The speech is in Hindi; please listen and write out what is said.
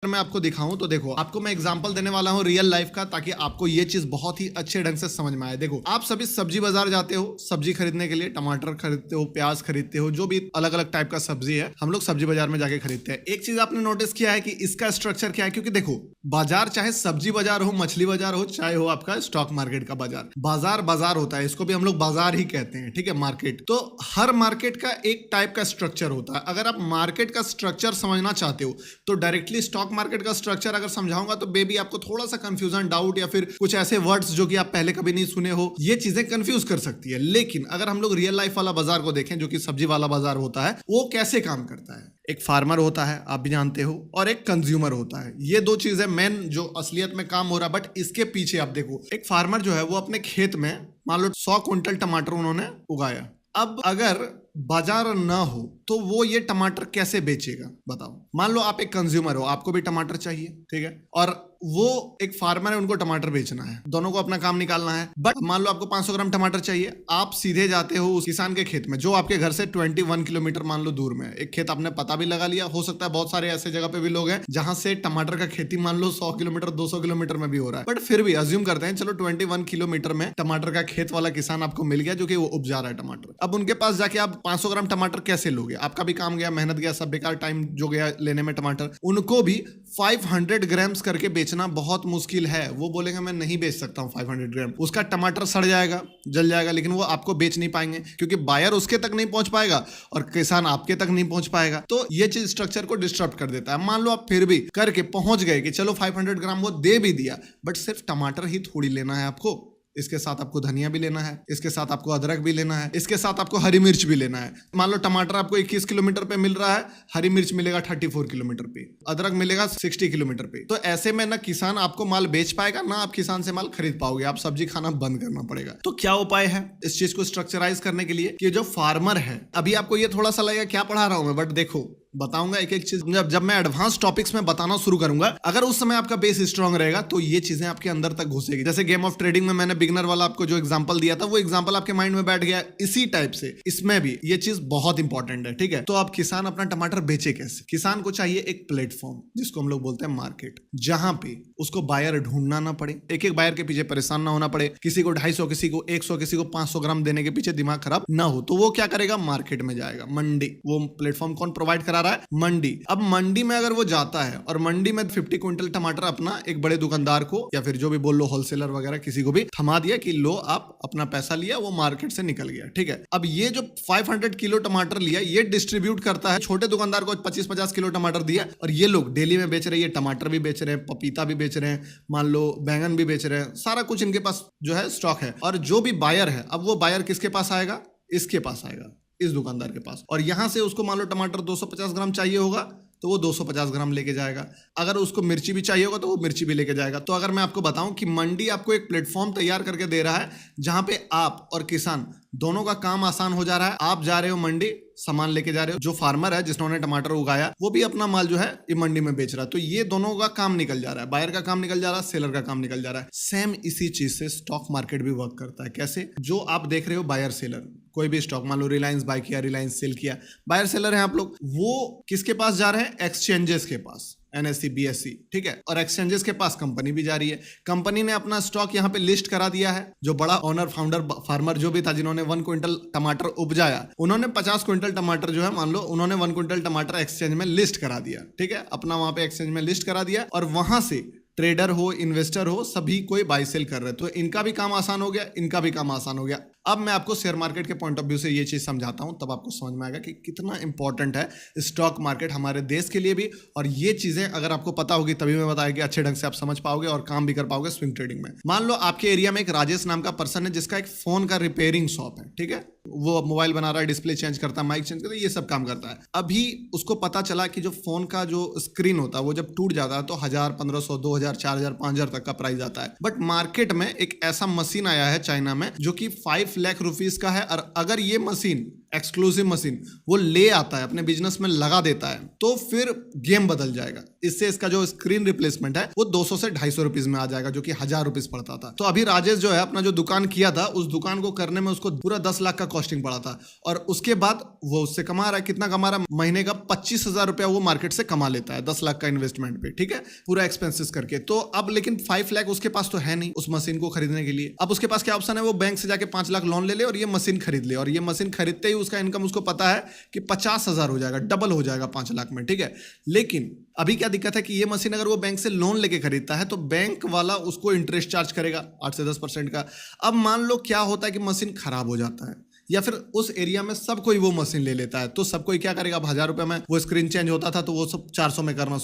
मैं आपको दिखाऊं तो देखो, आपको मैं एग्जांपल देने वाला हूं रियल लाइफ का, ताकि आपको ये चीज बहुत ही अच्छे ढंग से समझ में आए। देखो, आप सभी सब्जी बाजार जाते हो सब्जी खरीदने के लिए, टमाटर खरीदते हो, प्याज खरीदते हो, जो भी अलग अलग टाइप का सब्जी है हम लोग सब्जी बाजार में जाके खरीदते हैं। एक चीज आपने नोटिस किया है कि इसका स्ट्रक्चर क्या है? क्योंकि देखो, बाजार चाहे सब्जी बाजार हो, मछली बाजार हो, चाहे हो आपका स्टॉक मार्केट का बाजार, बाजार बाजार होता है, इसको भी हम लोग बाजार ही कहते हैं, ठीक है, मार्केट। तो हर मार्केट का एक टाइप का स्ट्रक्चर होता है। अगर आप मार्केट का स्ट्रक्चर समझना चाहते हो तो डायरेक्टली स्टॉक मार्केट का स्ट्रक्चर अगर समझाऊंगा तो बेबी आपको थोड़ा सा कंफ्यूजन, डाउट या फिर कुछ ऐसे वर्ड्स जो कि आप पहले कभी नहीं सुने हो, ये चीजें कंफ्यूज कर सकती है। लेकिन अगर हम लोग रियल लाइफ वाला बाजार को देखें, जो कि सब्जी वाला बाजार होता है, वो कैसे काम करता है? एक फार्मर होता है, आप भी जानते हो, और एक कंज्यूमर होता है। ये दो चीजें मेन जो असलियत में काम हो रहा है। बट इसके पीछे आप देखो, एक फार्मर जो है वो अपने खेत में मान लो 100 क्विंटल टमाटर उन्होंने उगाया। अब अगर बाजार ना हो तो वो ये टमाटर कैसे बेचेगा? बताओ। मान लो आप एक कंज्यूमर हो, आपको भी टमाटर चाहिए, ठीक है, और वो एक फार्मर है, उनको टमाटर बेचना है, दोनों को अपना काम निकालना है। बट मान लो आपको 500 ग्राम टमाटर चाहिए, आप सीधे जाते हो उस किसान के खेत में, जो आपके घर से 21 किलोमीटर मान लो दूर में है। एक खेत आपने पता भी लगा लिया, हो सकता है बहुत सारे ऐसे जगह पे भी लोग हैं जहां से टमाटर का खेती मान लो 100 किलोमीटर 200 किलोमीटर में भी हो रहा है। बट फिर भी अज्यूम करते हैं, चलो 21 किलोमीटर में टमाटर का खेत वाला किसान आपको मिल गया, जो कि वो उपजा रहा है टमाटर। अब उनके पास जाके आप 500 ग्राम टमाटर कैसे लोगे? आपका भी काम गया, मेहनत गया, सब बेकार, टाइम जो गया लेने में टमाटर। उनको भी 500 ग्राम्स करके बेचना बहुत मुश्किल है। वो बोलेंगे मैं नहीं बेच सकता हूं 500 ग्राम, उसका टमाटर सड़ जाएगा, जल जाएगा, लेकिन वो आपको बेच नहीं पाएंगे क्योंकि बायर उसके तक नहीं पहुंच पाएगा और किसान आपके तक नहीं पहुंच पाएगा। तो ये चीज स्ट्रक्चर को डिस्टर्ब कर देता है। मान लो आप फिर भी करके पहुंच गए कि चलो 500 ग्राम वो दे भी दिया, बट सिर्फ टमाटर ही थोड़ी लेना है आपको, इसके साथ आपको धनिया भी लेना है, इसके साथ आपको अदरक भी लेना है, इसके साथ आपको हरी मिर्च भी लेना है। मान लो टमाटर आपको 21 किलोमीटर पे मिल रहा है, हरी मिर्च मिलेगा 34 किलोमीटर पे, अदरक मिलेगा 60 किलोमीटर पे। तो ऐसे में ना किसान आपको माल बेच पाएगा, ना आप किसान से माल खरीद पाओगे, आप सब्जी खाना बंद करना पड़ेगा। तो क्या उपाय है इस चीज को स्ट्रक्चराइज करने के लिए? कि जो फार्मर है, अभी आपको ये थोड़ा सा लगेगा क्या पढ़ा रहा हूं मैं, बट देखो बताऊंगा एक एक चीज। जब मैं एडवांस टॉपिक्स में बताना शुरू करूंगा, अगर उस समय आपका बेस स्ट्रांग रहेगा तो ये चीजें आपके अंदर तक घुसेगी। जैसे गेम ऑफ ट्रेडिंग में मैंने बिगनर वाला आपको जो एग्जांपल दिया था, वो एग्जांपल आपके माइंड में बैठ गया। इसी टाइप से इसमें भी ये चीज बहुत इंपॉर्टेंट है, ठीक है। तो अब किसान अपना टमाटर बेचे कैसे? किसान को चाहिए एक प्लेटफॉर्म, जिसको हम लोग बोलते हैं मार्केट, जहां पे उसको बायर ढूंढना ना पड़े, एक एक बायर के पीछे परेशान ना होना पड़े, किसी को 250, किसी को 100, किसी को 500 ग्राम देने के पीछे दिमाग खराब ना हो। तो वो क्या करेगा? मार्केट में जाएगा, मंडी। वो प्लेटफॉर्म कौन प्रोवाइड करा रहा है? मंडी। अब मंडी में अगर वो जाता है और मंडी में 50 क्विंटल टमाटर अपना एक बड़े दुकानदार को या फिर जो भी बोल लो होलसेलर वगैरह किसी को भी थमा दिया कि लो आप अपना पैसा लिया, वो मार्केट से निकल गया, ठीक है। अब ये जो 500 किलो टमाटर लिया, ये डिस्ट्रीब्यूट करता है छोटे दुकानदार को, 25-50 किलो टमाटर दिया, और ये लोग डेली में बेच रहे हैं, टमाटर भी बेच रहे हैं, पपीता भी बेच रहे हैं, मान लो बैंगन भी बेच रहे हैं, सारा कुछ इनके पास जो है स्टॉक है। और जो भी बायर है, अब वो बायर किसके पास आएगा? इसके पास आएगा, इस दुकानदार के पास। और यहां से उसको मान लो टमाटर 250 ग्राम चाहिए होगा तो वो 250 ग्राम लेके जाएगा। अगर उसको मिर्ची भी चाहिए होगा तो वो मिर्ची भी लेके जाएगा। तो अगर मैं आपको बताऊं कि मंडी आपको एक प्लेटफॉर्म तैयार करके दे रहा है जहां पे आप और किसान दोनों का काम आसान हो जा रहा है। आप जा रहे हो मंडी, सामान लेके जा रहे हो, जो फार्मर है जिसने टमाटर उगाया वो भी अपना माल जो है ये मंडी में बेच रहा है। तो ये दोनों का काम निकल जा रहा है, बायर का काम निकल जा रहा है, सेलर का काम निकल जा रहा है। सेम इसी चीज से स्टॉक मार्केट भी वर्क करता है। कैसे? जो आप देख रहे हो बायर सेलर, कोई भी स्टॉक, मान लो रिलायंस बाय किया, रिलायंस सेल किया, बायर सेलर है आप लोग, वो किसके पास जा रहे हैं? एक्सचेंजेस के पास, NSE, BSE, ठीक है। और एक्सचेंजेस के पास कंपनी भी जा रही है। कंपनी ने अपना स्टॉक यहाँ पे लिस्ट करा दिया है। जो बड़ा ओनर, फाउंडर, फार्मर जो भी था, जिन्होंने 1 क्विंटल टमाटर उपजाया, उन्होंने 50 क्विंटल टमाटर जो है, मान लो उन्होंने 1 क्विंटल टमाटर एक्सचेंज में लिस्ट करा दिया, ठीक है, अपना वहां पे एक्सचेंज में लिस्ट करा दिया, और वहां से ट्रेडर हो, इन्वेस्टर हो, सभी कोई बाय सेल कर रहे हैं। तो इनका भी काम आसान हो गया, इनका भी काम आसान हो गया। अब मैं आपको शेयर मार्केट के पॉइंट ऑफ व्यू से ये चीज समझाता हूं, तब आपको समझ में आएगा कि कितना इंपॉर्टेंट है स्टॉक मार्केट हमारे देश के लिए भी। और ये चीजें अगर आपको पता होगी तभी मैं बताया कि अच्छे ढंग से आप समझ पाओगे और काम भी कर पाओगे स्विंग ट्रेडिंग में। मान लो आपके एरिया में एक राजेश नाम का पर्सन है जिसका एक फोन का रिपेयरिंग शॉप है, ठीक है। वो मोबाइल बना रहा है, डिस्प्ले चेंज करता है, माइक चेंज करता है, ये सब काम करता है। अभी उसको पता चला कि जो फोन का जो स्क्रीन होता है वो जब टूट जाता है तो 1000, 1500, 2000, 4000, 5000 तक का प्राइस आता है। बट मार्केट में एक ऐसा मशीन आया है चाइना में जो कि 5 लाख रुपीस का है, और अगर ये मशीन एक्सक्लूसिव मशीन वो ले आता है, अपने बिजनेस में लगा देता है, तो फिर गेम बदल जाएगा। इससे इसका जो स्क्रीन रिप्लेसमेंट है वो 200 से 250 रुपीज में आ जाएगा, जो कि 1000 रुपीज पड़ता था। तो अभी राजेश जो है अपना जो दुकान किया था, उस दुकान को करने में उसको पूरा 10 लाख का कॉस्टिंग पड़ा था, और उसके बाद वो उससे कमा रहा है, कितना कमा रहा है, महीने का 25,000 रुपया वो मार्केट से कमा लेता है 10 लाख का इन्वेस्टमेंट पे, ठीक है, पूरा एक्सपेंसेस करके। तो अब लेकिन 5 लाख उसके पास तो है नहीं उस मशीन को खरीदने के लिए। अब उसके पास क्या ऑप्शन है, वो बैंक से जाके 5 लाख लोन ले ले और ये मशीन खरीद ले, और ये मशीन खरीदते ही उसका इनकम उसको पता है कि 50,000 हो जाएगा, डबल हो जाएगा 5 लाख में, ठीक है। लेकिन अभी क्या दिक्कत है कि ये मशीन अगर वो बैंक से लोन लेके खरीदता है तो बैंक वाला उसको इंटरेस्ट चार्ज करेगा 8 से 10% का। अब मान लो क्या होता है कि मशीन खराब हो जाता है, या फिर उस एरिया में सब कोई वो मशीन ले लेता है, तो सब कोई क्या करेगा, अब 1000 रुपए में वो स्क्रीन चेंज होता था तो वो सब 400 में करना